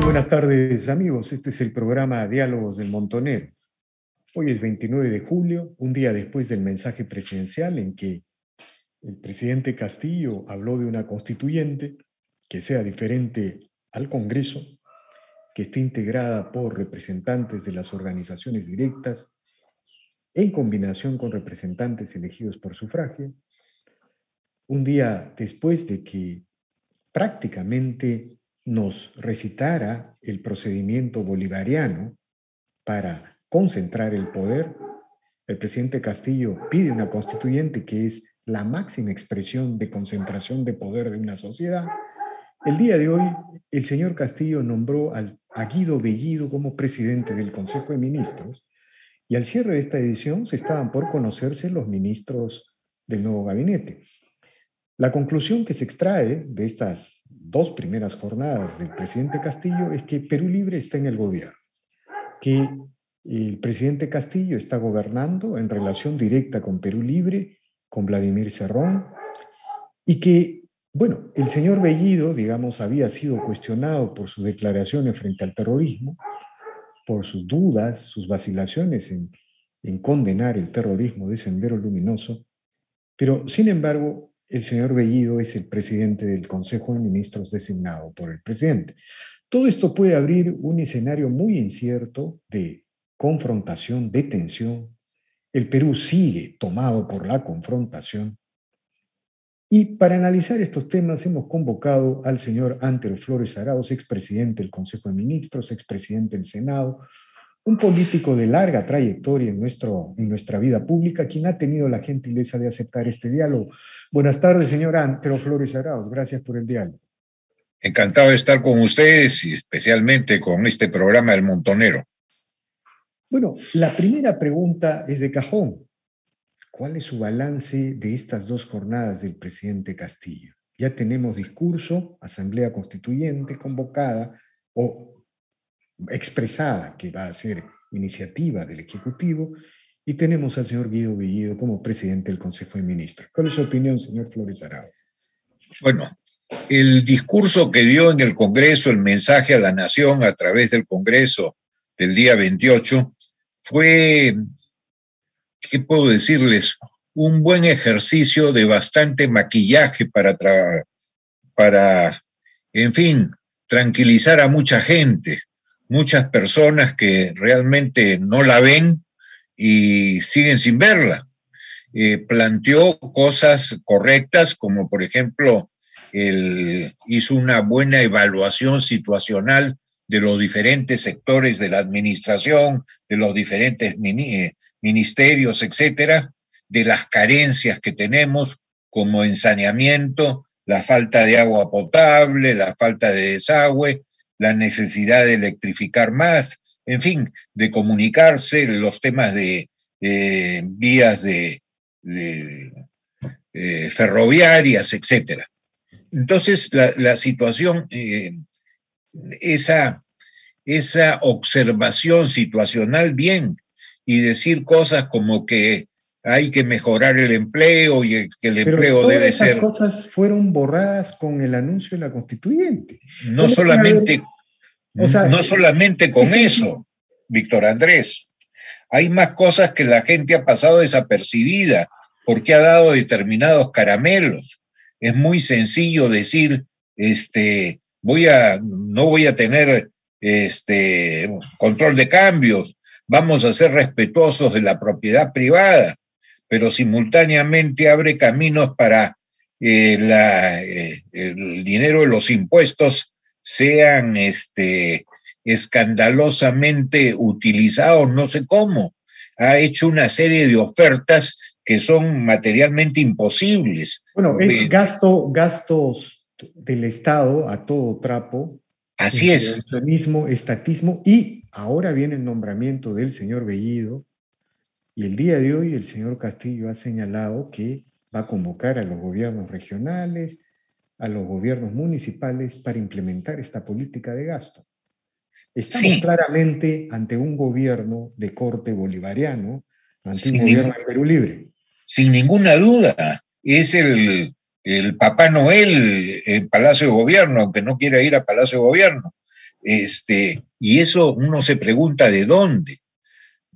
Buenas tardes, amigos. Este es el programa Diálogos del Montonero. Hoy es 29 de julio, un día después del mensaje presidencial en que el presidente Castillo habló de una constituyente que sea diferente al Congreso, que esté integrada por representantes de las organizaciones directas en combinación con representantes elegidos por sufragio. Un día después de que prácticamente nos recitara el procedimiento bolivariano para concentrar el poder, el presidente Castillo pide una constituyente que es la máxima expresión de concentración de poder de una sociedad. El día de hoy, el señor Castillo nombró a Guido Bellido como presidente del Consejo de Ministros, y al cierre de esta edición se estaban por conocerse los ministros del nuevo gabinete. La conclusión que se extrae de estas dos primeras jornadas del presidente Castillo es que Perú Libre está en el gobierno, que el presidente Castillo está gobernando en relación directa con Perú Libre, con Vladimir Cerrón, y que, bueno, el señor Bellido, digamos, había sido cuestionado por sus declaraciones frente al terrorismo, por sus dudas, sus vacilaciones en condenar el terrorismo de Sendero Luminoso, pero, sin embargo, el señor Bellido es el presidente del Consejo de Ministros designado por el presidente. Todo esto puede abrir un escenario muy incierto de confrontación, de tensión. El Perú sigue tomado por la confrontación. Y para analizar estos temas hemos convocado al señor Antero Flores Arauz, expresidente del Consejo de Ministros, expresidente del Senado, un político de larga trayectoria en nuestra vida pública, quien ha tenido la gentileza de aceptar este diálogo. Buenas tardes, señor Antero Flores Arauz. Gracias por el diálogo. Encantado de estar con ustedes y especialmente con este programa del Montonero. Bueno, la primera pregunta es de cajón. ¿Cuál es su balance de estas dos jornadas del presidente Castillo? Ya tenemos discurso, asamblea constituyente convocada o expresada, que va a ser iniciativa del Ejecutivo, y tenemos al señor Guido Bellido como presidente del Consejo de Ministros. ¿Cuál es su opinión, señor Flores Arauz? Bueno, el discurso que dio en el Congreso, el mensaje a la nación a través del Congreso del día 28, fue, ¿qué puedo decirles? Un buen ejercicio de bastante maquillaje para, en fin, tranquilizar a mucha gente, muchas personas que realmente no la ven y siguen sin verla. Planteó cosas correctas, como por ejemplo, hizo una buena evaluación situacional de los diferentes sectores de la administración, de los diferentes ministerios, etcétera, de las carencias que tenemos como en saneamiento, la falta de agua potable, la falta de desagüe, la necesidad de electrificar más, en fin, de comunicarse, los temas de vías ferroviarias, etcétera. Entonces, la situación, esa observación situacional bien, y decir cosas como que hay que mejorar el empleo y que el empleo debe ser... Pero todas esas cosas fueron borradas con el anuncio de la constituyente. No solamente con eso, Víctor Andrés. Hay más cosas que la gente ha pasado desapercibida porque ha dado determinados caramelos. Es muy sencillo decir, no voy a tener control de cambios, vamos a ser respetuosos de la propiedad privada, pero simultáneamente abre caminos para el dinero de los impuestos sean escandalosamente utilizados, no sé cómo. Ha hecho una serie de ofertas que son materialmente imposibles. Bueno, es gastos del Estado a todo trapo. Así es. Estatismo, y ahora viene el nombramiento del señor Bellido, y el día de hoy el señor Castillo ha señalado que va a convocar a los gobiernos regionales, a los gobiernos municipales para implementar esta política de gasto. Estamos claramente ante un gobierno de corte bolivariano, ante un gobierno de Perú Libre. Sin ninguna duda, es el Papá Noel en Palacio de Gobierno, aunque no quiera ir a Palacio de Gobierno. Y eso uno se pregunta de dónde.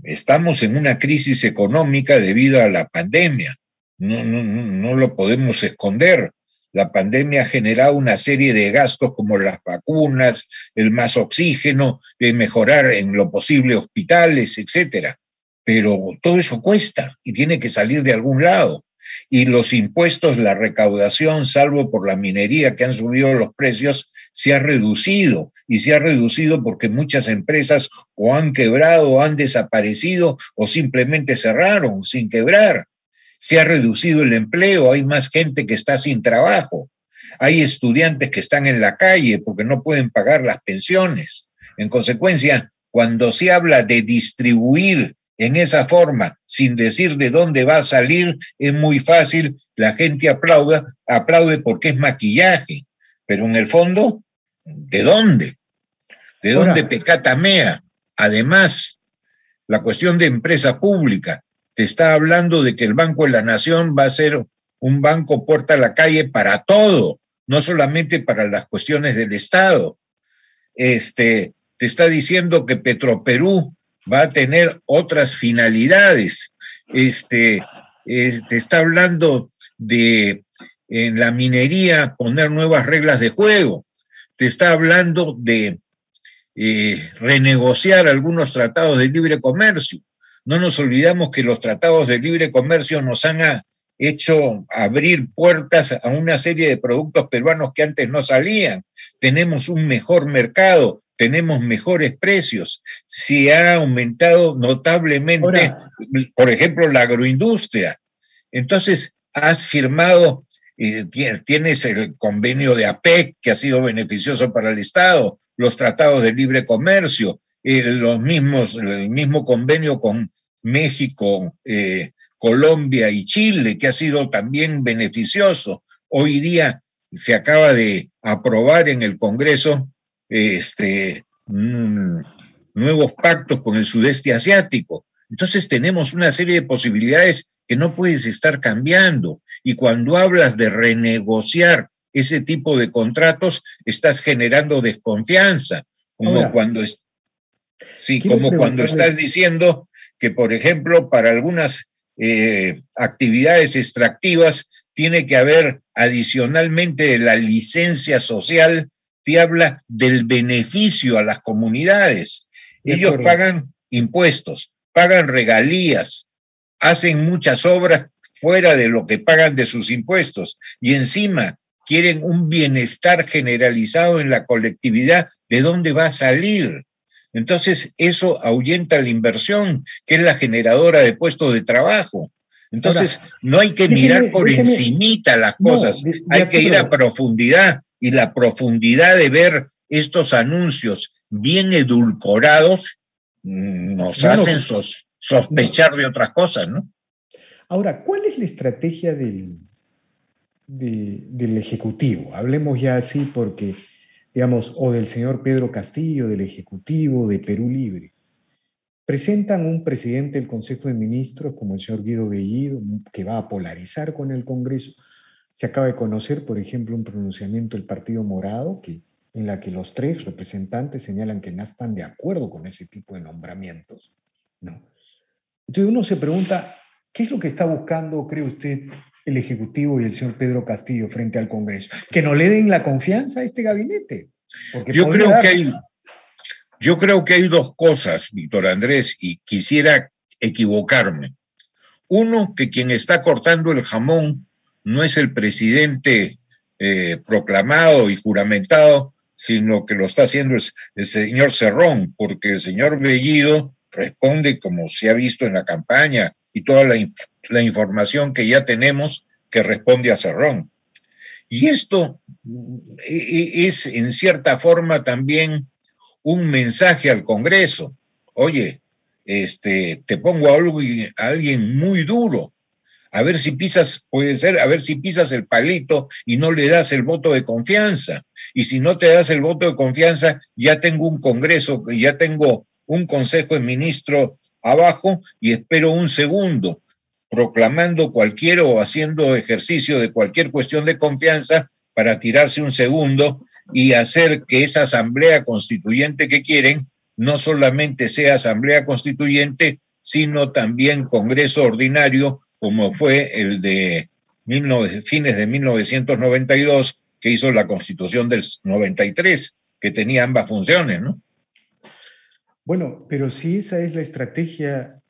Estamos en una crisis económica debido a la pandemia. No lo podemos esconder. La pandemia ha generado una serie de gastos como las vacunas, el más oxígeno, mejorar en lo posible hospitales, etcétera. Pero todo eso cuesta y tiene que salir de algún lado. Y los impuestos, la recaudación, salvo por la minería que han subido los precios, se ha reducido. Y se ha reducido porque muchas empresas o han quebrado o han desaparecido o simplemente cerraron sin quebrar. Se ha reducido el empleo, hay más gente que está sin trabajo. Hay estudiantes que están en la calle porque no pueden pagar las pensiones. En consecuencia, cuando se habla de distribuir en esa forma, sin decir de dónde va a salir, es muy fácil, la gente aplaude porque es maquillaje, pero en el fondo, ¿de dónde? ¿De dónde pecatamea? Además, la cuestión de empresa pública, te está hablando de que el Banco de la Nación va a ser un banco puerta a la calle para todo, no solamente para las cuestiones del Estado. Te está diciendo que Petroperú va a tener otras finalidades. Te está hablando de en la minería poner nuevas reglas de juego. Te está hablando de renegociar algunos tratados de libre comercio. No nos olvidamos que los tratados de libre comercio nos han hecho abrir puertas a una serie de productos peruanos que antes no salían. Tenemos un mejor mercado, tenemos mejores precios, se ha aumentado notablemente, por ejemplo, la agroindustria. Entonces, has firmado, tienes el convenio de APEC, que ha sido beneficioso para el Estado, los tratados de libre comercio, el mismo convenio con México, Colombia y Chile, que ha sido también beneficioso. Hoy día se acaba de aprobar en el Congreso nuevos pactos con el sudeste asiático. Entonces tenemos una serie de posibilidades que no puedes estar cambiando. Y cuando hablas de renegociar ese tipo de contratos, estás generando desconfianza, como cuando estás diciendo que, por ejemplo, para algunas actividades extractivas tiene que haber adicionalmente de la licencia social, te habla del beneficio a las comunidades. Ellos pagan impuestos, pagan regalías, hacen muchas obras fuera de lo que pagan de sus impuestos y encima quieren un bienestar generalizado en la colectividad. ¿De dónde va a salir? Entonces, eso ahuyenta la inversión, que es la generadora de puestos de trabajo. Entonces, no hay que mirar por encimita las cosas, hay que ir a profundidad, y la profundidad de ver estos anuncios bien edulcorados nos hacen sospechar de otras cosas, ¿no? Ahora, ¿cuál es la estrategia del Ejecutivo? Hablemos ya así porque, digamos, o del señor Pedro Castillo, del Ejecutivo, de Perú Libre. Presentan un presidente del Consejo de Ministros como el señor Guido Bellido, que va a polarizar con el Congreso. Se acaba de conocer, por ejemplo, un pronunciamiento del Partido Morado en la que los 3 representantes señalan que no están de acuerdo con ese tipo de nombramientos, ¿no? Entonces uno se pregunta, ¿qué es lo que está buscando, cree usted, el Ejecutivo y el señor Pedro Castillo frente al Congreso? Que no le den la confianza a este gabinete. Yo creo que hay dos cosas, Víctor Andrés, y quisiera equivocarme. Uno, que quien está cortando el jamón no es el presidente proclamado y juramentado, sino que lo está haciendo el señor Cerrón, porque el señor Bellido responde, como se ha visto en la campaña y toda la información que ya tenemos, que responde a Cerrón. Y esto es en cierta forma también un mensaje al Congreso. Oye, te pongo a alguien muy duro, a ver si pisas, puede ser, a ver si pisas el palito y no le das el voto de confianza. Y si no te das el voto de confianza, ya tengo un Congreso, ya tengo un Consejo de Ministros abajo y espero un segundo, proclamando cualquier o haciendo ejercicio de cualquier cuestión de confianza para tirarse un segundo y hacer que esa asamblea constituyente que quieren no solamente sea asamblea constituyente, sino también congreso ordinario, como fue el de fines de 1992, que hizo la Constitución del 93, que tenía ambas funciones, ¿no? Bueno, pero si esa es la estrategia,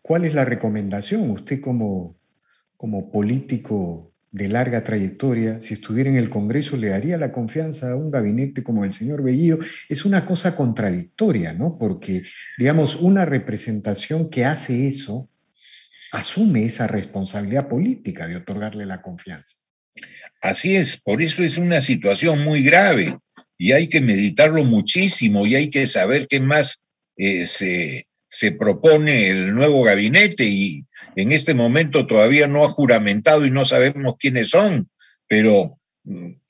¿cuál es la recomendación? Usted como político de larga trayectoria, si estuviera en el Congreso, ¿le daría la confianza a un gabinete como el señor Bellido? Es una cosa contradictoria, ¿no? Porque, digamos, una representación que hace eso asume esa responsabilidad política de otorgarle la confianza. Así es, por eso es una situación muy grave y hay que meditarlo muchísimo y hay que saber qué más se propone el nuevo gabinete, y en este momento todavía no ha juramentado y no sabemos quiénes son, pero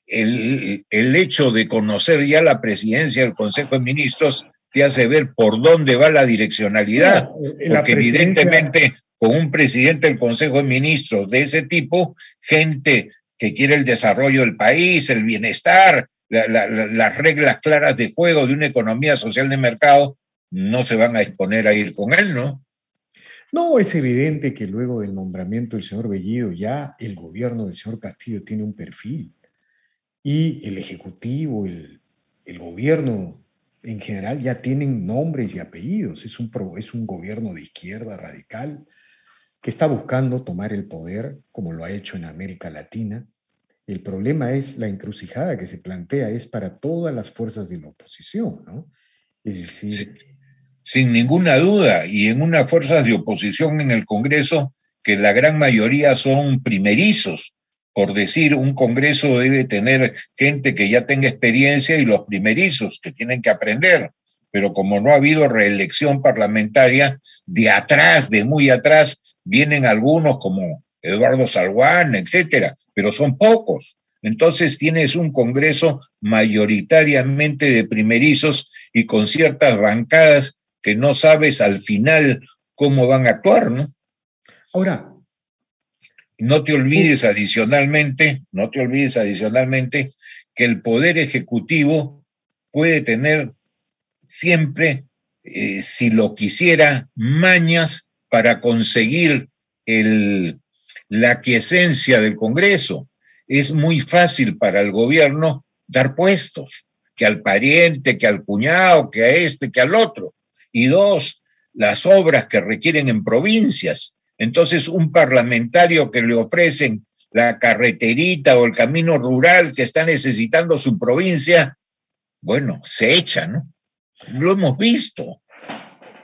el hecho de conocer ya la presidencia del Consejo de Ministros te hace ver por dónde va la direccionalidad, porque evidentemente con un presidente del Consejo de Ministros de ese tipo, gente que quiere el desarrollo del país, el bienestar, las reglas claras de juego de una economía social de mercado, no se van a exponer a ir con él, ¿no? No, es evidente que luego del nombramiento del señor Bellido ya el gobierno del señor Castillo tiene un perfil y el Ejecutivo, el gobierno en general ya tienen nombres y apellidos. Es un gobierno de izquierda radical que está buscando tomar el poder como lo ha hecho en América Latina. El problema es la encrucijada que se plantea, es para todas las fuerzas de la oposición, ¿no? Es decir, sin ninguna duda, y en unas fuerzas de oposición en el Congreso que la gran mayoría son primerizos. Por decir, un Congreso debe tener gente que ya tenga experiencia y los primerizos que tienen que aprender. Pero como no ha habido reelección parlamentaria, de atrás, de muy atrás, vienen algunos como Eduardo Salguán, etcétera, pero son pocos. Entonces tienes un Congreso mayoritariamente de primerizos y con ciertas bancadas que no sabes al final cómo van a actuar, ¿no? Ahora, no te olvides adicionalmente que el Poder Ejecutivo puede tener siempre, si lo quisiera, mañas para conseguir la aquiescencia del Congreso. Es muy fácil para el gobierno dar puestos, que al pariente, que al cuñado, que a este, que al otro. Y dos, las obras que requieren en provincias. Entonces, un parlamentario que le ofrecen la carreterita o el camino rural que está necesitando su provincia, bueno, se echa, ¿no? Lo hemos visto.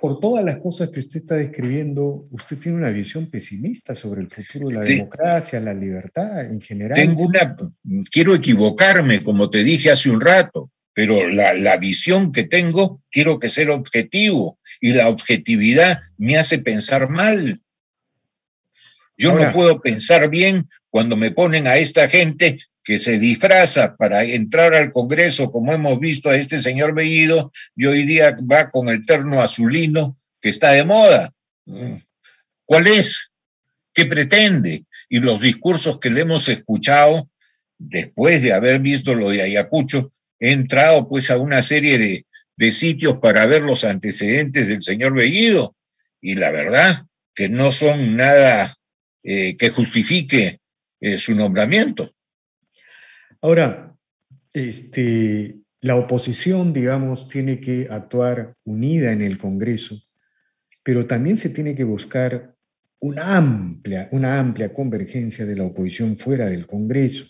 Por todas las cosas que usted está describiendo, usted tiene una visión pesimista sobre el futuro de la democracia, la libertad en general. Quiero equivocarme, como te dije hace un rato, pero la visión que tengo, quiero que sea objetivo, y la objetividad me hace pensar mal. Yo no puedo pensar bien cuando me ponen a esta gente que se disfraza para entrar al Congreso, como hemos visto a este señor Bellido, y hoy día va con el terno azulino que está de moda. ¿Cuál es? ¿Qué pretende? Y los discursos que le hemos escuchado, después de haber visto lo de Ayacucho, he entrado pues a una serie de sitios para ver los antecedentes del señor Bellido, y la verdad que no son nada que justifique su nombramiento. Ahora, la oposición, digamos, tiene que actuar unida en el Congreso, pero también se tiene que buscar una amplia convergencia de la oposición fuera del Congreso.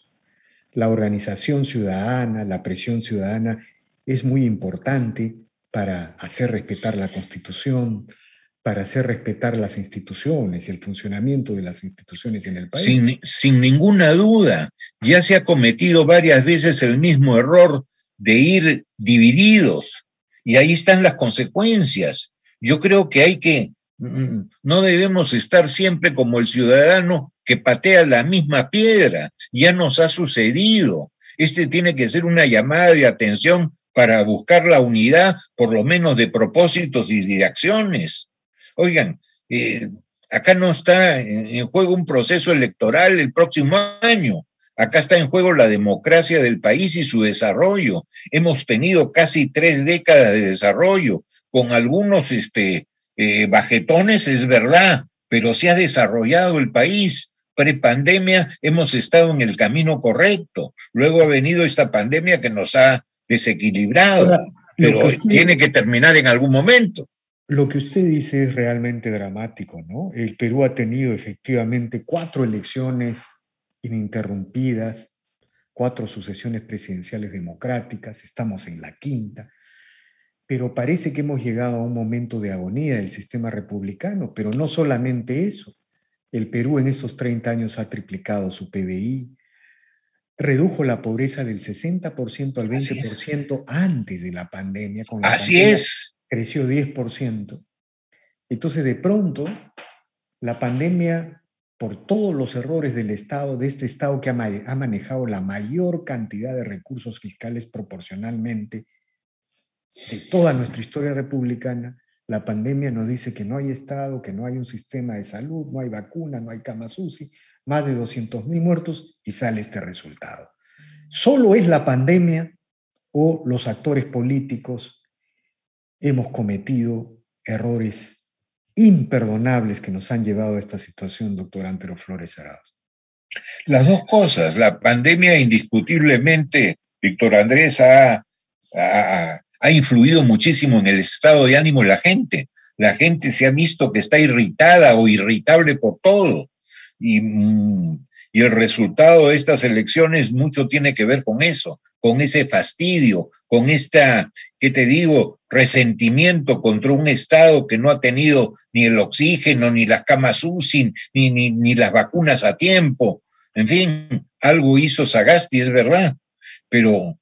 La organización ciudadana, la presión ciudadana es muy importante para hacer respetar la Constitución, para hacer respetar las instituciones, el funcionamiento de las instituciones en el país. Sin ninguna duda, ya se ha cometido varias veces el mismo error de ir divididos, y ahí están las consecuencias. Yo creo que no debemos estar siempre como el ciudadano que patea la misma piedra. Ya nos ha sucedido. Tiene que ser una llamada de atención para buscar la unidad, por lo menos de propósitos y de acciones. Oigan, acá no está en juego un proceso electoral el próximo año. Acá está en juego la democracia del país y su desarrollo. Hemos tenido casi 3 décadas de desarrollo, con algunos bajetones, es verdad, pero se ha desarrollado el país. Prepandemia hemos estado en el camino correcto. Luego ha venido esta pandemia que nos ha desequilibrado, Ahora, pero tiene que terminar en algún momento. lo que usted dice es realmente dramático, ¿no? El Perú ha tenido efectivamente 4 elecciones ininterrumpidas, 4 sucesiones presidenciales democráticas, estamos en la quinta, pero parece que hemos llegado a un momento de agonía del sistema republicano, pero no solamente eso. El Perú en estos 30 años ha triplicado su PBI, redujo la pobreza del 60% al 20% antes de la pandemia, con la Así pandemia es. creció 10%. Entonces, de pronto, la pandemia, por todos los errores del Estado, de este Estado que ha manejado la mayor cantidad de recursos fiscales proporcionalmente de toda nuestra historia republicana, la pandemia nos dice que no hay Estado, que no hay un sistema de salud, no hay vacuna, no hay camas UCI, más de 200.000 muertos y sale este resultado. ¿Solo es la pandemia o los actores políticos hemos cometido errores imperdonables que nos han llevado a esta situación, doctor Antero Flores Arauz? Las dos cosas. La pandemia indiscutiblemente, Víctor Andrés, ha influido muchísimo en el estado de ánimo de la gente. La gente se ha visto que está irritada o irritable por todo. Y el resultado de estas elecciones mucho tiene que ver con eso, con ese fastidio, con ¿qué te digo?, resentimiento contra un Estado que no ha tenido ni el oxígeno, ni las camas UCI, ni las vacunas a tiempo. En fin, algo hizo Sagasti, es verdad, pero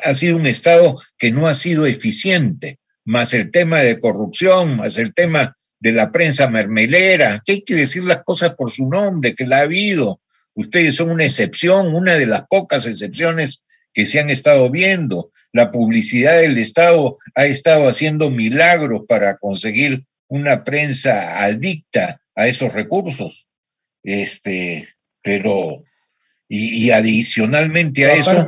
ha sido un Estado que no ha sido eficiente, más el tema de corrupción, más el tema de la prensa mermelera, que hay que decir las cosas por su nombre, que la ha habido. Ustedes son una excepción, una de las pocas excepciones que se han estado viendo. La publicidad del Estado ha estado haciendo milagros para conseguir una prensa adicta a esos recursos. Pero y adicionalmente a eso,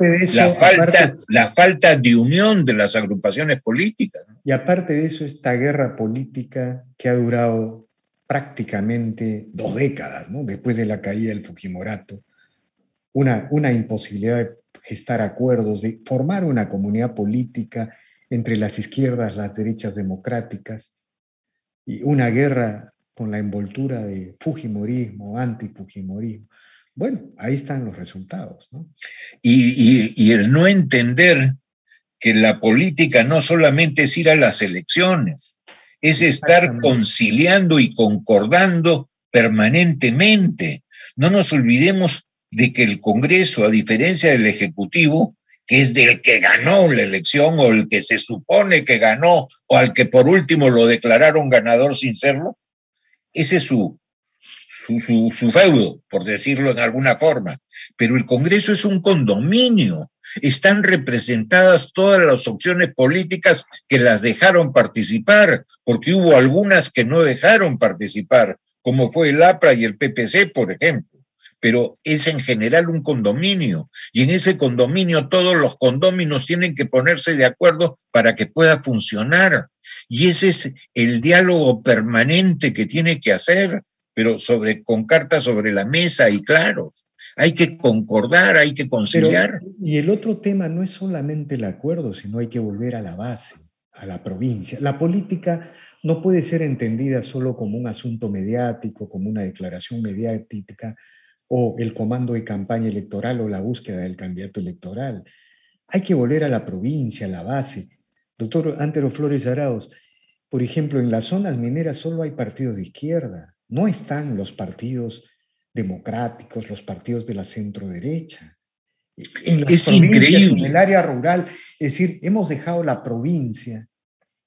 la falta de unión de las agrupaciones políticas. Y aparte de eso, esta guerra política que ha durado prácticamente 2 décadas, ¿no? Después de la caída del Fujimorato, una imposibilidad de gestar acuerdos, de formar una comunidad política entre las izquierdas, las derechas democráticas, y una guerra con la envoltura de fujimorismo, antifujimorismo. Bueno, ahí están los resultados, ¿no? Y el no entender que la política no solamente es ir a las elecciones, es estar conciliando y concordando permanentemente. No nos olvidemos de que el Congreso, a diferencia del Ejecutivo, que es del que ganó la elección o el que se supone que ganó o al que por último lo declararon ganador sin serlo, ese es su feudo, por decirlo en alguna forma. Pero el Congreso es un condominio. Están representadas todas las opciones políticas que las dejaron participar, porque hubo algunas que no dejaron participar, como fue el APRA y el PPC, por ejemplo. Pero es en general un condominio, y en ese condominio todos los condóminos tienen que ponerse de acuerdo para que pueda funcionar. Y ese es el diálogo permanente que tiene que hacer, pero con cartas sobre la mesa y claros. Hay que concordar, hay que conciliar. Y el otro tema no es solamente el acuerdo, sino hay que volver a la base, a la provincia. La política no puede ser entendida solo como un asunto mediático, como una declaración mediática, o el comando de campaña electoral o la búsqueda del candidato electoral. Hay que volver a la provincia, a la base. Doctor Antero Flores Arauz, por ejemplo, en las zonas mineras solo hay partidos de izquierda. No están los partidos democráticos, los partidos de la centro derecha. En las es increíble. En el área rural, es decir, hemos dejado la provincia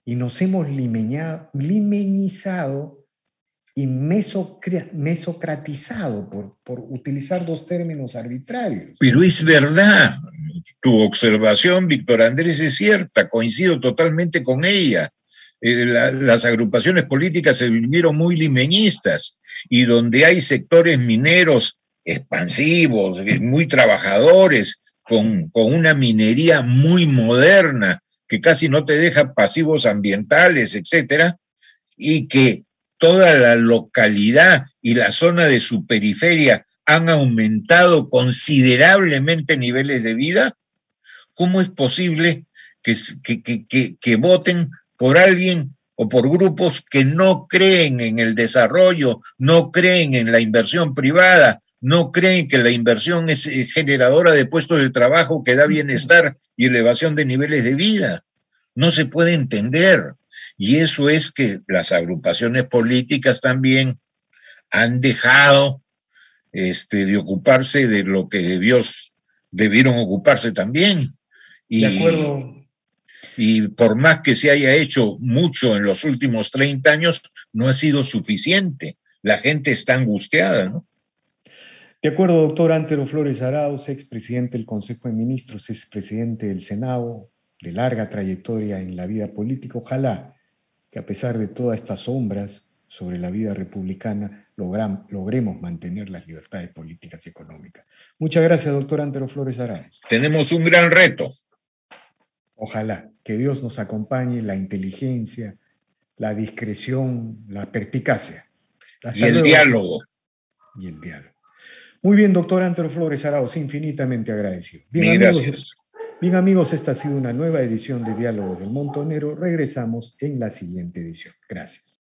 y nos hemos limeñizado y mesocratizado, por utilizar 2 términos arbitrarios. Pero es verdad, tu observación, Víctor Andrés, es cierta, coincido totalmente con ella. Las agrupaciones políticas se volvieron muy limeñistas, y donde hay sectores mineros expansivos, muy trabajadores, con una minería muy moderna, que casi no te deja pasivos ambientales, etcétera, y que toda la localidad y la zona de su periferia han aumentado considerablemente niveles de vida. ¿Cómo es posible que voten por alguien o por grupos que no creen en el desarrollo, no creen en la inversión privada, no creen que la inversión es generadora de puestos de trabajo que da bienestar y elevación de niveles de vida? No se puede entender. Y eso es que las agrupaciones políticas también han dejado de ocuparse de lo que debieron ocuparse también. De acuerdo. Y por más que se haya hecho mucho en los últimos 30 años, no ha sido suficiente. La gente está angustiada, ¿no? De acuerdo, doctor Antero Flores Arauz, expresidente del Consejo de Ministros, expresidente del Senado, de larga trayectoria en la vida política. Ojalá que a pesar de todas estas sombras sobre la vida republicana, logremos mantener las libertades políticas y económicas. Muchas gracias, doctor Antero Flores Arauz. Tenemos un gran reto. Ojalá que Dios nos acompañe, la inteligencia, la discreción, la perspicacia. Y el diálogo. Y el diálogo. Muy bien, doctor Antero Flores Arauz, infinitamente agradecido. Bien, gracias. Bien, amigos, esta ha sido una nueva edición de Diálogos del Montonero. Regresamos en la siguiente edición. Gracias.